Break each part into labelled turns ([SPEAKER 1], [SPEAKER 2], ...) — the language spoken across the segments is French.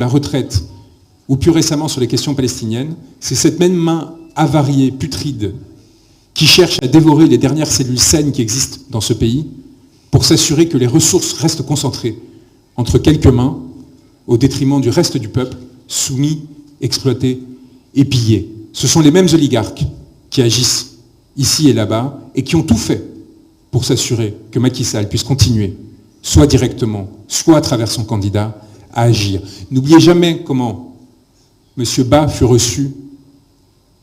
[SPEAKER 1] la retraite, ou plus récemment sur les questions palestiniennes, c'est cette même main avariée, putride, qui cherche à dévorer les dernières cellules saines qui existent dans ce pays pour s'assurer que les ressources restent concentrées entre quelques mains au détriment du reste du peuple, soumis, exploité et pillé. Ce sont les mêmes oligarques qui agissent ici et là-bas et qui ont tout fait pour s'assurer que Macky Sall puisse continuer, soit directement, soit à travers son candidat, à agir. N'oubliez jamais comment M. Ba fut reçu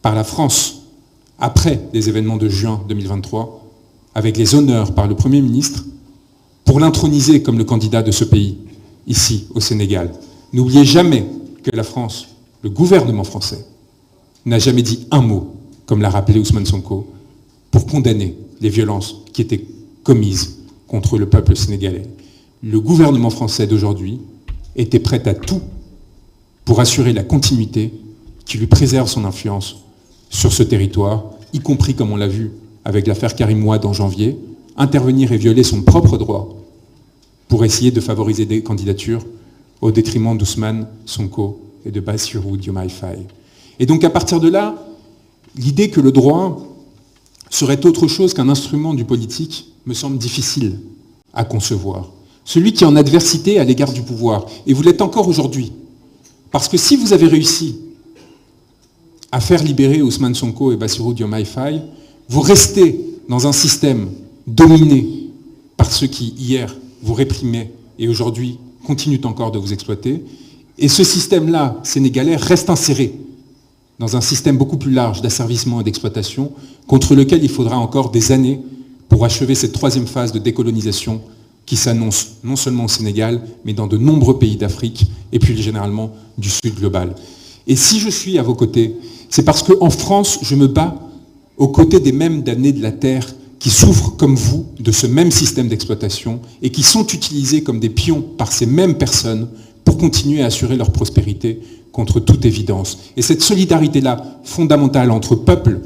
[SPEAKER 1] par la France après les événements de juin 2023, avec les honneurs par le Premier ministre, pour l'introniser comme le candidat de ce pays, ici, au Sénégal. N'oubliez jamais que la France, le gouvernement français, n'a jamais dit un mot, comme l'a rappelé Ousmane Sonko, pour condamner les violences qui étaient commises contre le peuple sénégalais. Le gouvernement français d'aujourd'hui était prêt à tout pour assurer la continuité qui lui préserve son influence sur ce territoire, y compris, comme on l'a vu avec l'affaire Karim Wade en janvier, intervenir et violer son propre droit pour essayer de favoriser des candidatures au détriment d'Ousmane Sonko et de Bassirou Diomaye Faye. Et donc à partir de là, l'idée que le droit serait autre chose qu'un instrument du politique me semble difficile à concevoir. Celui qui est en adversité à l'égard du pouvoir, et vous l'êtes encore aujourd'hui, parce que si vous avez réussi à faire libérer Ousmane Sonko et Bassirou Diomaye Faye, vous restez dans un système dominé par ceux qui, hier, vous réprimaient et aujourd'hui continuent encore de vous exploiter. Et ce système-là, sénégalais, reste inséré dans un système beaucoup plus large d'asservissement et d'exploitation, contre lequel il faudra encore des années pour achever cette troisième phase de décolonisation qui s'annonce non seulement au Sénégal, mais dans de nombreux pays d'Afrique, et plus généralement du Sud global. Et si je suis à vos côtés, c'est parce qu'en France, je me bats aux côtés des mêmes damnés de la terre qui souffrent comme vous de ce même système d'exploitation et qui sont utilisés comme des pions par ces mêmes personnes pour continuer à assurer leur prospérité contre toute évidence. Et cette solidarité-là, fondamentale entre peuples,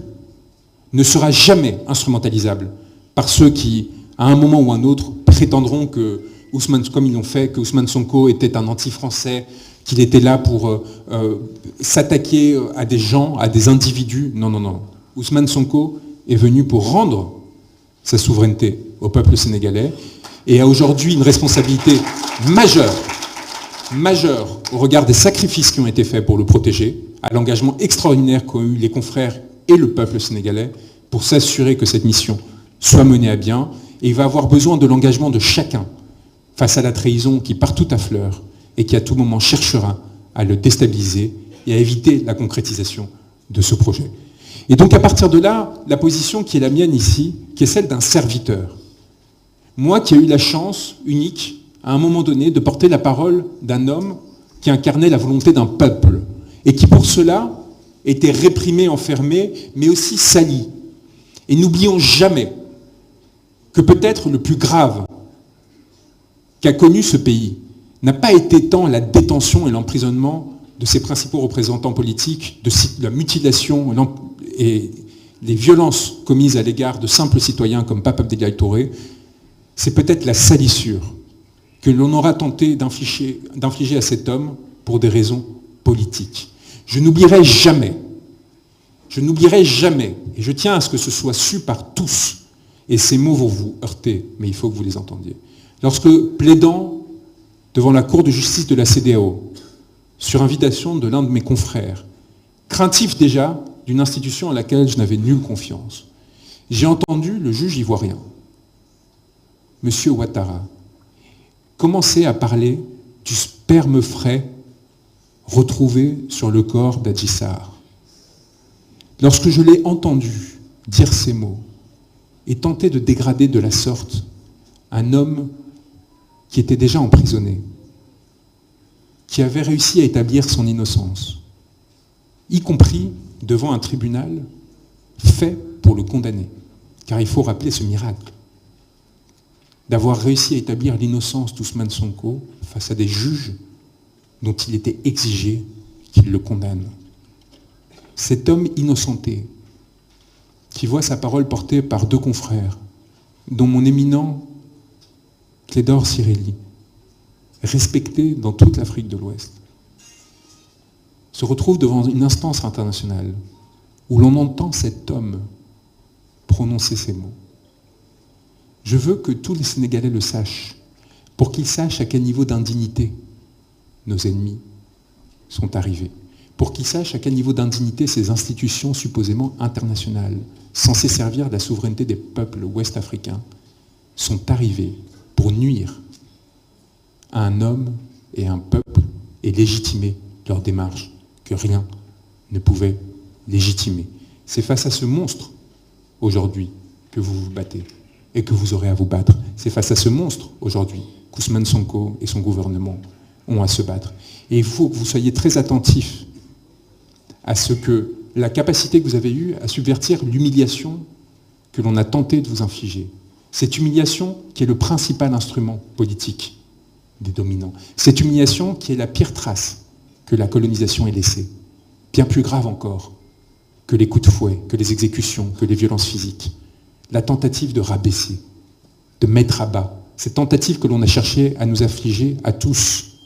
[SPEAKER 1] ne sera jamais instrumentalisable par ceux qui, à un moment ou un autre, prétendront que Ousmane, comme ils l'ont fait, que Ousmane Sonko était un anti-français, qu'il était là pour s'attaquer à des gens, à des individus. Non, non, non. Ousmane Sonko est venu pour rendre sa souveraineté au peuple sénégalais et a aujourd'hui une responsabilité majeure au regard des sacrifices qui ont été faits pour le protéger, à l'engagement extraordinaire qu'ont eu les confrères et le peuple sénégalais pour s'assurer que cette mission soit menée à bien. Et il va avoir besoin de l'engagement de chacun face à la trahison qui partout affleure et qui à tout moment cherchera à le déstabiliser et à éviter la concrétisation de ce projet. Et donc à partir de là, la position qui est la mienne ici, qui est celle d'un serviteur. Moi qui ai eu la chance unique, à un moment donné, de porter la parole d'un homme qui incarnait la volonté d'un peuple et qui pour cela était réprimé, enfermé, mais aussi sali. Et n'oublions jamais que peut-être le plus grave qu'a connu ce pays n'a pas été tant la détention et l'emprisonnement de ses principaux représentants politiques, de la mutilation et les violences commises à l'égard de simples citoyens comme Pape Abdoulaye Touré, c'est peut-être la salissure que l'on aura tenté d'infliger à cet homme pour des raisons politiques. Je n'oublierai jamais, et je tiens à ce que ce soit su par tous, et ces mots vont vous heurter, mais il faut que vous les entendiez. Lorsque, plaidant devant la Cour de justice de la CEDEAO, sur invitation de l'un de mes confrères, craintif déjà d'une institution à laquelle je n'avais nulle confiance, j'ai entendu le juge ivoirien, M. Ouattara, commencer à parler du sperme frais retrouvé sur le corps d'Adji Sarr. Lorsque je l'ai entendu dire ces mots et tenter de dégrader de la sorte un homme qui était déjà emprisonné, qui avait réussi à établir son innocence, y compris devant un tribunal fait pour le condamner, car il faut rappeler ce miracle, d'avoir réussi à établir l'innocence d'Ousmane Sonko face à des juges dont il était exigé qu'ils le condamnent. Cet homme innocenté, qui voit sa parole portée par deux confrères, dont mon éminent Clédor Cirelli, respecté dans toute l'Afrique de l'Ouest, se retrouve devant une instance internationale où l'on entend cet homme prononcer ces mots. Je veux que tous les Sénégalais le sachent, pour qu'ils sachent à quel niveau d'indignité nos ennemis sont arrivés, pour qu'ils sachent à quel niveau d'indignité ces institutions supposément internationales, censées servir la souveraineté des peuples ouest-africains, sont arrivées pour nuire à un homme et à un peuple et légitimer leur démarche que rien ne pouvait légitimer. C'est face à ce monstre, aujourd'hui, que vous vous battez et que vous aurez à vous battre. C'est face à ce monstre, aujourd'hui, qu'Ousmane Sonko et son gouvernement ont à se battre. Et il faut que vous soyez très attentifs à ce que la capacité que vous avez eue à subvertir l'humiliation que l'on a tenté de vous infliger. Cette humiliation qui est le principal instrument politique des dominants. Cette humiliation qui est la pire trace que la colonisation ait laissée. Bien plus grave encore que les coups de fouet, que les exécutions, que les violences physiques. La tentative de rabaisser, de mettre à bas. Cette tentative que l'on a cherché à nous affliger à tous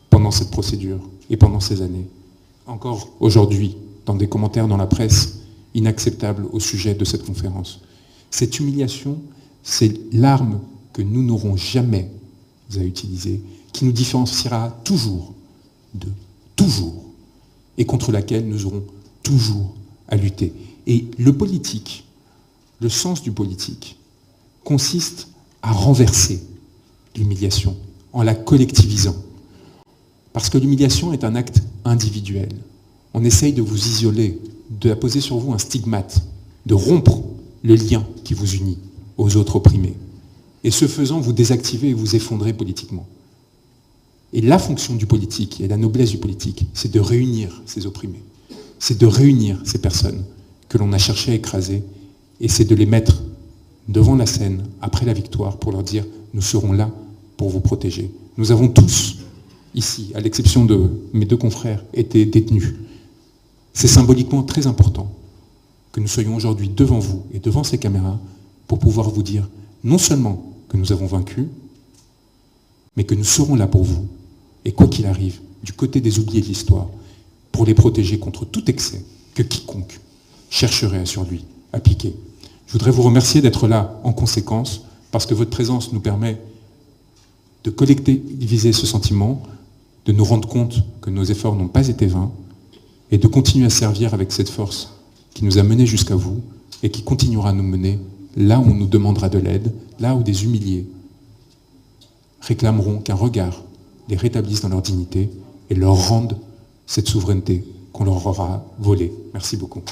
[SPEAKER 1] pendant cette procédure et pendant ces années. Encore aujourd'hui, dans des commentaires dans la presse inacceptables au sujet de cette conférence. Cette humiliation, c'est l'arme que nous n'aurons jamais à utiliser, qui nous différenciera toujours d'eux, toujours, et contre laquelle nous aurons toujours à lutter. Et le politique, le sens du politique, consiste à renverser l'humiliation en la collectivisant. Parce que l'humiliation est un acte individuel. On essaye de vous isoler, de poser sur vous un stigmate, de rompre le lien qui vous unit aux autres opprimés. Et ce faisant, vous désactivez et vous effondrez politiquement. Et la fonction du politique et la noblesse du politique, c'est de réunir ces opprimés. C'est de réunir ces personnes que l'on a cherché à écraser, et c'est de les mettre devant la scène, après la victoire, pour leur dire « nous serons là pour vous protéger ». Nous avons tous, ici, à l'exception de mes deux confrères, été détenus. C'est symboliquement très important que nous soyons aujourd'hui devant vous et devant ces caméras pour pouvoir vous dire non seulement que nous avons vaincu, mais que nous serons là pour vous, et quoi qu'il arrive, du côté des oubliés de l'histoire, pour les protéger contre tout excès que quiconque chercherait à sur lui appliquer. Je voudrais vous remercier d'être là en conséquence, parce que votre présence nous permet de collectiviser ce sentiment, de nous rendre compte que nos efforts n'ont pas été vains, et de continuer à servir avec cette force qui nous a menés jusqu'à vous, et qui continuera à nous mener là où on nous demandera de l'aide, là où des humiliés réclameront qu'un regard les rétablisse dans leur dignité et leur rende cette souveraineté qu'on leur aura volée. Merci beaucoup.